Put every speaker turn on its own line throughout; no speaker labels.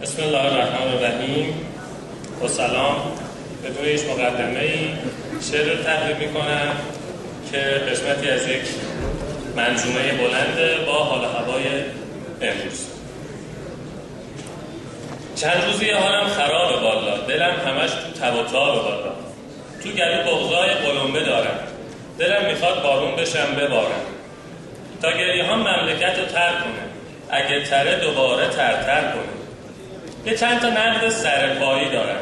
بسم الله الرحمن الرحیم. با سلام. بدون هیچ مقدمه‌ای شعر رو تقدیم می‌کنم که قسمتی از یک منظومه بلند با حال و هوای امروز. چند روزی حالم خرابه والا، دلم همش تو تب و تابه والا، تو گلو بغضای قلمبه دارم، دلم میخواد بارون بشم ببارم، تا گریه ها مملکت رو ترک کنه، اگه تره دوباره ترتر کنه. یه چند تا نقد سرپایی دارم،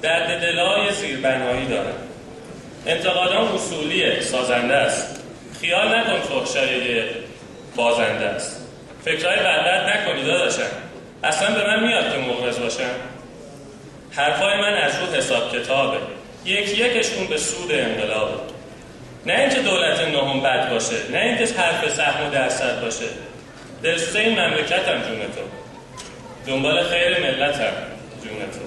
درد دلای زیربنایی دارم، انتقادام اصولیه، سازنده است، خیال نکن فحشای بازنده است، فکرهای بلد نکنی داداشم، اصلا به من میاد که مغرض باشم. حرفای من از رو حساب کتابه، یکشون به سود انقلابه. نه اینکه دولت نهم بد باشه، نه اینکه حرف سهم و درصد باشه، دلسوزه این مملکتم جون تو، دنبال خیر ملتم جون تو.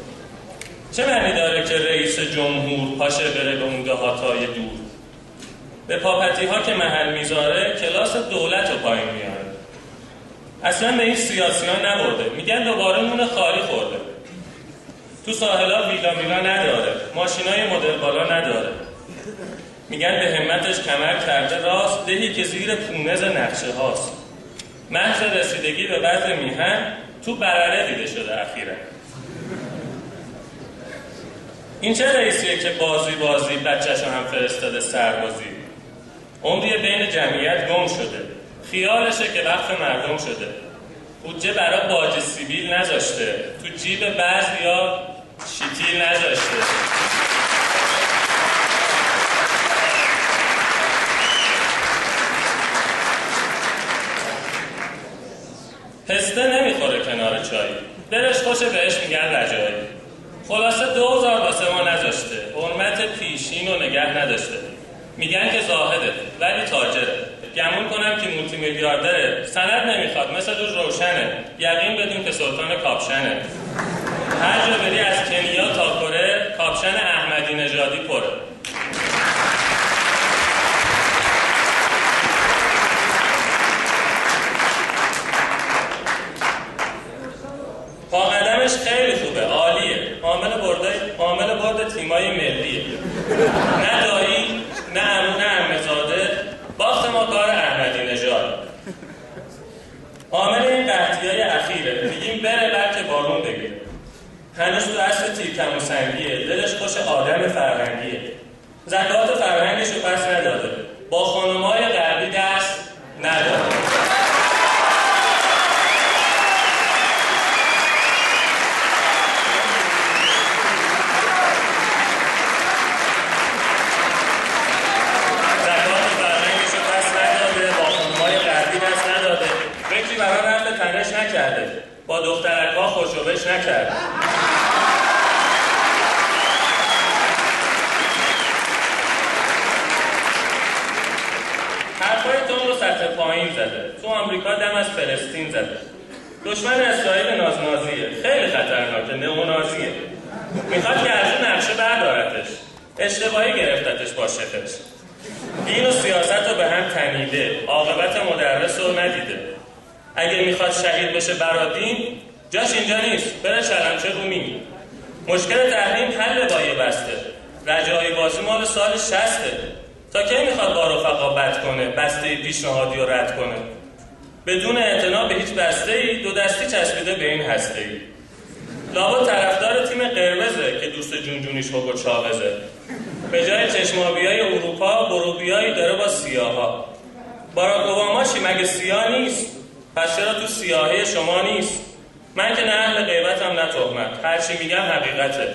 چه معنی داره که رئیس جمهور پاشه بره به اون دهاتای دور، به پاپتی ها که محل میذاره کلاس دولت رو پایین میاره. اصلا به این سیاسی ها نبرده، میگن دوباره نون خالی خورده. تو ساحلا ویلا میلا نداره، ماشینای مدل بالا نداره، میگن به همتش کمر کرده راست، دهی که زیر پونز نقشه هاست. محض رسیدگی به وضع میهن تو برره دیده شده اخیراً. این چه رئیسیه که بازی بچه‌شو هم فرستاده سربازی، عمری بین جمعیت گم شده، خیالشه که وقت مردم شده، بودجه برای باج سیبیل نذاشته، تو جیب بعضیا شیتیل نذاشته. پسته نمیخوره کنار چای، دلش خوشه بهش میگن رجایی. خلاصه 2000 واسه ما نذاشته، حرمت پیشین رو نگه نداشته. میگن که زاهده ولی تاجره، گمون کنم که مولتی میلیاردره، سند نمیخواد مثل روز روشنه، یقین بدون که سلطان کاپشنه. هر جا بری از کنیا تا کره، کاپشن احمدی نژادی پره. پا قدمش خیلی خوبه، عالیه، عامل برد تیمای ملیه. نه دایی، نه عمو، نه عمه‌زاده، باخت ما کار احمدی نژاد. عامل این قحطی‌های اخیره، میگیم بره بلکه بارون بگیره. هنوز تو اصل تیرکم و سنگیه، دلش خوش آدم فرهنگیه. زکات فرهنگشو پس نداده، با خانم‌های غربی دست نداده. نکرده، با دخترک‌ها خوشوبش نکرده. حرفای تون رو سطح پایین زده، تو آمریکا دم از فلسطین زده. دشمن اسرائیل نازنازیه، خیلی خطرناکه، نئونازیه. میخواد که از اون نقشه بردارتش، اشتباهی گرفتتش با شفش. دین و سیاست رو به هم تنیده، عاقبت مدرس رو ندیده. اگه میخواد شهید بشه برادین، جاش اینجا نیست، بره شلمچه رومی. مشکل تحریم حل با یه بسته، رجایی بازی مال سال 60. تا کی میخواد با رفقا بد کنه، بسته پیشنهادی رو رد کنه؟ بدون اعتنا به هیچ بسته‌ای، دو دستی چسبیده به این هسته‌ای. لابد طرفدار تیم قرمزه که دوست جونجونیش هوگو چاوزه. به جای چشمابیای اروپا، بروبیایی داره با سیاها. باراک اوباما چی مگه سیاه نیست؟ پس چرا تو سیاهی شما نیست؟ من که نه اهل غیبتم نه تهمت، هر چی میگم حقیقته،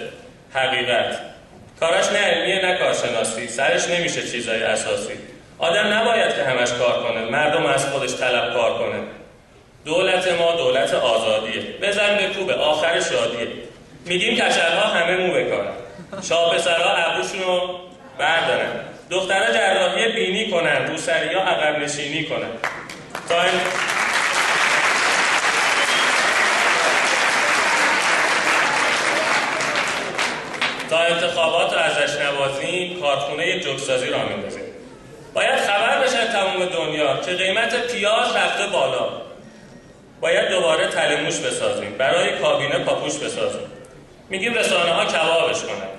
حقیقت. کارش نه علمیه نه کارشناسی، سرش نمیشه چیزای اساسی. آدم نباید که همش کار کنه، مردم از خودش طلب کار کنه. دولت ما دولت آزادیه، بزن به کوبه، آخر شادیه. میگیم کچلها همه مو بکنن، شاه پسرها ابروشونو بردارن، دخترها جراحی بینی کنن، روسریا عقب نشینی کنن. تا انتخابات رو ازش نوازیم، کارخونه جوکسازی را میندازیم. باید خبر بشن تمام دنیا که قیمت پیاز رفته بالا. باید دوباره تلموش بسازیم، برای کابینه پاپوش بسازیم. میگیم رسانه ها کبابش کنن،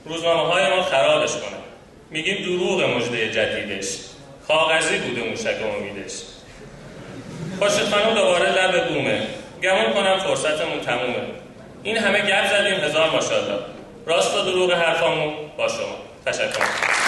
روزنامه های ما خرابش کنن. میگیم دروغ مژده جدیدش، کاغذی بوده موشک امیدش. خورشید خانم دوباره لب بومه، گمون کنم فرصتمون تمومه. این همه گپ زدیم، هزار ماشاءالله. راست و دروغ حرفامون با شما. تشکر.